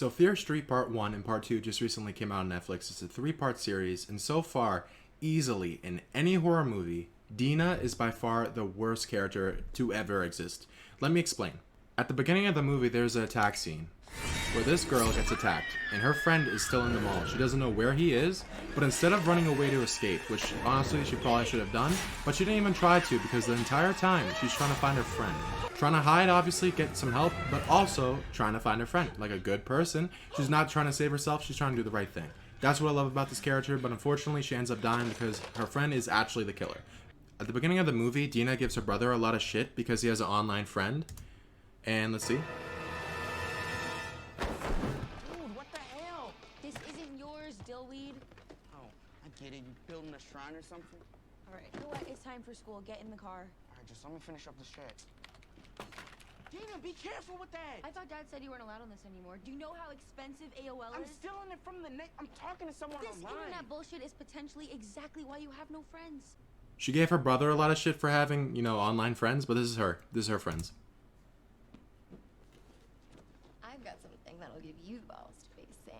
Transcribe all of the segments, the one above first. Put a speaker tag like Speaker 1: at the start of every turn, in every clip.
Speaker 1: So Fear Street Part 1 and Part 2 just recently came out on Netflix. It's a three-part series, and so far, easily, in any horror movie, Denna is by far the worst character to ever exist. Let me explain. At the beginning of the movie, there's an attack scene where this girl gets attacked, and her friend is still in the mall. She doesn't know where he is, but instead of running away to escape, which honestly she probably should have done, but she didn't even try to because the entire time she's trying to find her friend. Trying to hide, obviously, get some help, but also trying to find her friend. Like a good person, she's not trying to save herself, she's trying to do the right thing. That's what I love about this character, but unfortunately she ends up dying because her friend is actually the killer. At the beginning of the movie, Denna gives her brother a lot of shit because he has an online friend. And let's see.
Speaker 2: Dude, what the hell? This isn't yours, Dillweed.
Speaker 3: Oh, I get it. You building a shrine or something?
Speaker 2: Alright, you know what? It's time for school. Get in the car.
Speaker 3: Alright, just let me finish up the shit. Denna, be careful with that!
Speaker 2: I thought Dad said you weren't allowed on this anymore. Do you know how expensive AOL
Speaker 3: I'm
Speaker 2: is?
Speaker 3: stealing it from the net. I'm talking to someone
Speaker 2: This
Speaker 3: online.
Speaker 2: internet bullshit is potentially exactly why you have no friends.
Speaker 1: She gave her brother a lot of shit for having, online friends, but this is her. This is her friends.
Speaker 4: I've got something that'll give you balls to face Sam.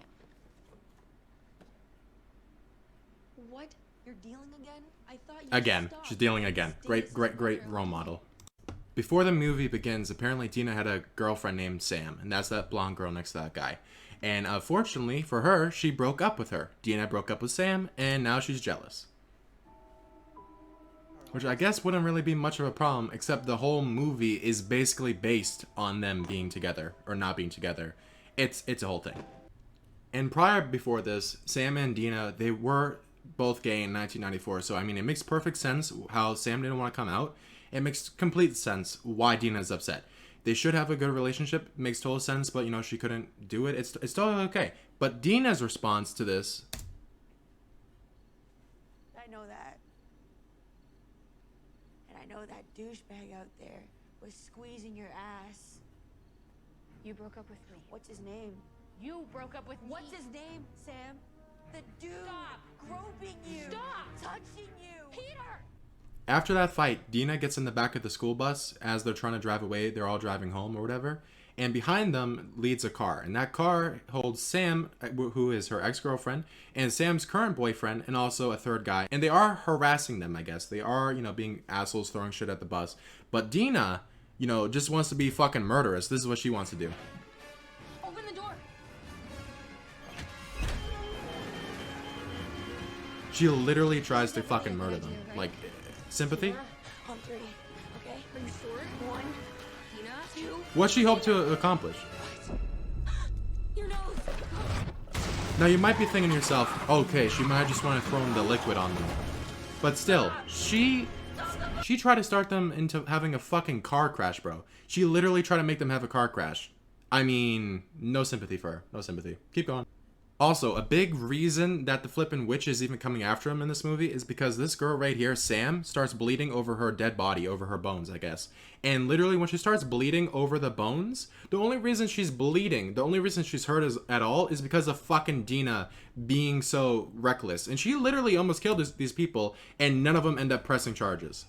Speaker 2: What? You're dealing again? I thought you
Speaker 1: Again.
Speaker 2: stopped.
Speaker 1: She's dealing again. Great role model. Before the movie begins, apparently Denna had a girlfriend named Sam, and that's that blonde girl next to that guy. And unfortunately for her, she broke up with her. Denna broke up with Sam, and now she's jealous. Which I guess wouldn't really be much of a problem, except the whole movie is basically based on them being together, or not being together. It's a whole thing. And before this, Sam and Denna, they were both gay in 1994, so I mean, it makes perfect sense how Sam didn't want to come out. It makes complete sense why Dina's upset. They should have a good relationship. It makes total sense, but she couldn't do it. It's totally okay. But Dina's response to this...
Speaker 5: I know that. And I know that douchebag out there was squeezing your ass.
Speaker 2: You broke up with me.
Speaker 5: What's his name?
Speaker 2: You broke up with me.
Speaker 5: What's his name, Sam? The dude
Speaker 2: Stop.
Speaker 5: groping you.
Speaker 2: Stop.
Speaker 5: Touching you.
Speaker 2: Peter!
Speaker 1: After that fight, Denna gets in the back of the school bus as they're trying to drive away. They're all driving home or whatever. And behind them leads a car. And that car holds Sam, who is her ex-girlfriend, and Sam's current boyfriend, and also a third guy. And they are harassing them, I guess. They are, being assholes, throwing shit at the bus. But Denna, just wants to be fucking murderous. This is what she wants to do.
Speaker 2: Open the door.
Speaker 1: She literally tries to fucking murder them. Like, sympathy?
Speaker 5: On three, okay?
Speaker 2: Are you sure?
Speaker 5: 1,
Speaker 2: Denna?
Speaker 5: 2.
Speaker 1: What she hoped to accomplish?
Speaker 5: Your nose.
Speaker 1: Now you might be thinking to yourself, okay, she might just want to throw the liquid on them. But still, she tried to start them into having a fucking car crash, bro. She literally tried to make them have a car crash. I mean, no sympathy for her. No sympathy. Keep going. Also, a big reason that the flippin' witch is even coming after him in this movie is because this girl right here, Sam, starts bleeding over her dead body, over her bones, I guess. And literally when she starts bleeding over the bones, the only reason she's bleeding, the only reason she's hurt at all is because of fucking Denna being so reckless. And she literally almost killed these people, and none of them end up pressing charges.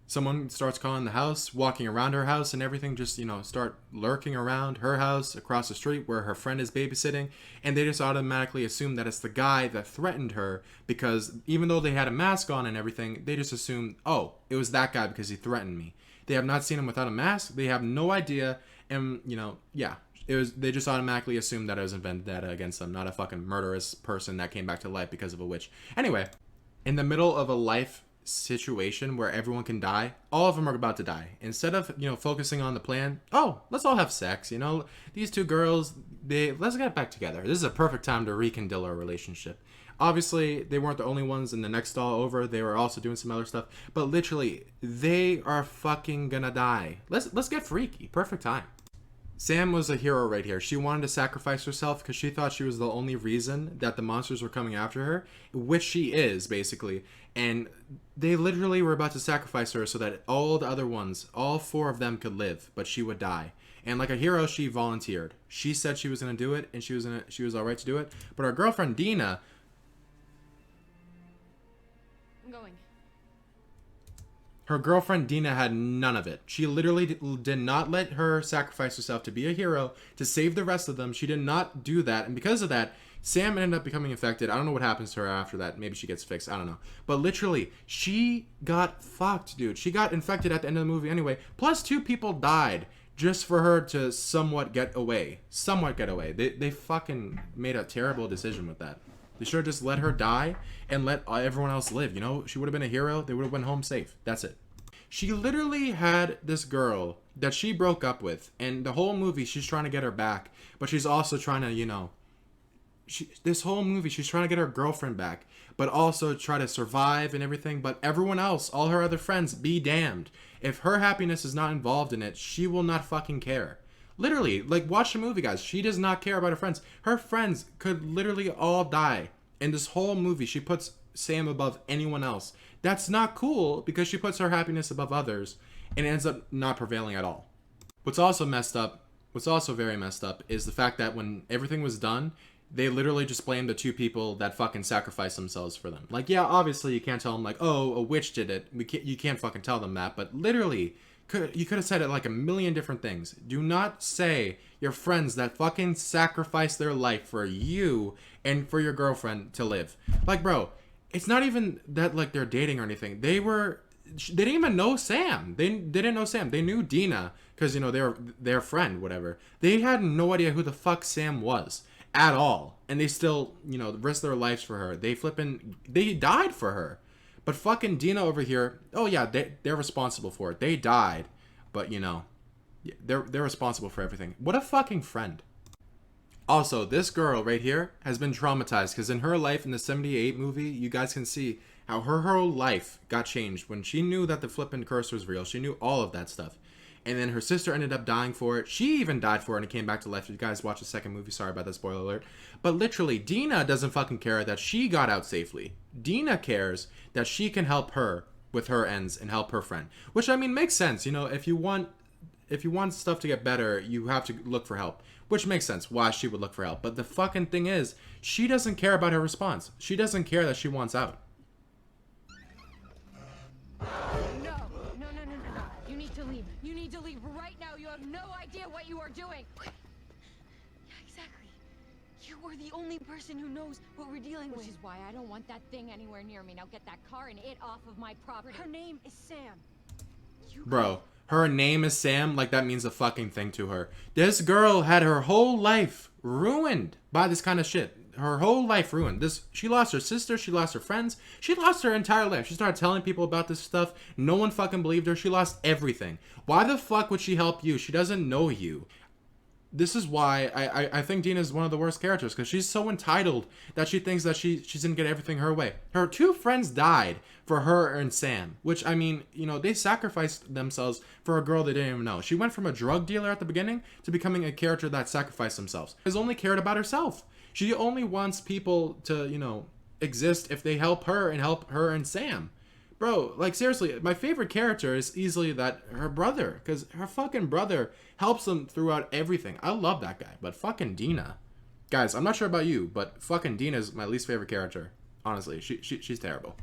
Speaker 1: Someone starts calling the house, walking around her house and everything, just, start lurking around her house across the street where her friend is babysitting. And they just automatically assume that it's the guy that threatened her because even though they had a mask on and everything, they just assume, oh, it was that guy because he threatened me. They have not seen him without a mask. They have no idea. And, they just automatically assumed that it was a vendetta against them, not a fucking murderous person that came back to life because of a witch. Anyway, in the middle of a life situation where everyone can die, all of them are about to die. Instead of focusing on the plan, oh, let's all have sex, these two girls, let's get back together. This is a perfect time to rekindle our relationship. Obviously they weren't the only ones in the next stall over. They were also doing some other stuff, but literally they are fucking gonna die. Let's get freaky. Perfect time. Sam was a hero right here. She wanted to sacrifice herself because she thought she was the only reason that the monsters were coming after her, which she is, basically. And they literally were about to sacrifice her so that all the other ones, all 4 of them could live, but she would die. And like a hero, she volunteered. She said she was going to do it, and she was all right to do it. But her girlfriend, Denna...
Speaker 2: I'm going.
Speaker 1: Her girlfriend Denna had none of it. She literally did not let her sacrifice herself to be a hero, to save the rest of them. She did not do that. And because of that, Sam ended up becoming infected. I don't know what happens to her after that. Maybe she gets fixed. I don't know. But literally, she got fucked, dude. She got infected at the end of the movie anyway. Plus 2 people died just for her to somewhat get away. Somewhat get away. They fucking made a terrible decision with that. They should have just let her die and let everyone else live. You know, she would have been a hero. They would have went home safe. That's it. She literally had this girl that she broke up with. And the whole movie, she's trying to get her back. But she's also trying to, you know... this whole movie, she's trying to get her girlfriend back. But also try to survive and everything. But everyone else, all her other friends, be damned. If her happiness is not involved in it, she will not fucking care. Literally, like, watch the movie, guys. She does not care about her friends. Her friends could literally all die. In this whole movie, she puts Sam above anyone else. That's not cool because she puts her happiness above others and ends up not prevailing at all. What's also messed up, what's also very messed up, is the fact that when everything was done, they literally just blamed the 2 people that fucking sacrificed themselves for them. Like, yeah, obviously you can't tell them, like, oh, a witch did it. You can't fucking tell them that. But literally... you could have said it like a million different things. Do not say your friends that fucking sacrificed their life for you and for your girlfriend to live. Like, bro, it's not even that like they're dating or anything. They didn't even know Sam. They didn't know Sam. They knew Denna because, you know, they're their friend, whatever. They had no idea who the fuck Sam was at all. And they still, you know, risked their lives for her. They died for her. But fucking Denna over here, oh yeah, they're responsible for it. They died, but you know, they're responsible for everything. What a fucking friend. Also, this girl right here has been traumatized because in her life in the 78 movie, you guys can see how her whole life got changed when she knew that the flippin' curse was real. She knew all of that stuff. And then her sister ended up dying for it. She even died for it and it came back to life. If you guys watch the second movie, sorry about that, spoiler alert. But literally, Denna doesn't fucking care that she got out safely. Denna cares that she can help her with her ends and help her friend. Which, I mean, makes sense. You know, if you want stuff to get better, you have to look for help. Which makes sense why she would look for help. But the fucking thing is, she doesn't care about her response. She doesn't care that she wants out.
Speaker 2: You need to leave. You need to leave right now. You have no idea what you are doing.
Speaker 5: Yeah, exactly. You are the only person who knows what we're dealing with.
Speaker 2: Which is why I don't want that thing anywhere near me. Now get that car and it off of my property.
Speaker 5: Her name is Sam.
Speaker 1: Bro, her name is Sam, like that means a fucking thing to her. This girl had her whole life ruined by this kind of shit. Her whole life ruined. She lost her sister, she lost her friends, she lost her entire life. She started telling people about this stuff. No one fucking believed her. She lost everything. Why the fuck would she help you? She doesn't know you. This is why I think Denna is one of the worst characters, because she's so entitled that she thinks that she's gonna get everything her way. Her 2 friends died for her and Sam, which, I mean, you know, they sacrificed themselves for a girl they didn't even know. She went from a drug dealer at the beginning to becoming a character that sacrificed themselves. She's only cared about herself. She only wants people to, you know, exist if they help her and Sam. Bro, like, seriously, my favorite character is easily her brother, because her fucking brother helps them throughout everything. I love that guy, but fucking Denna. Guys, I'm not sure about you, but fucking Denna is my least favorite character. Honestly, she's terrible.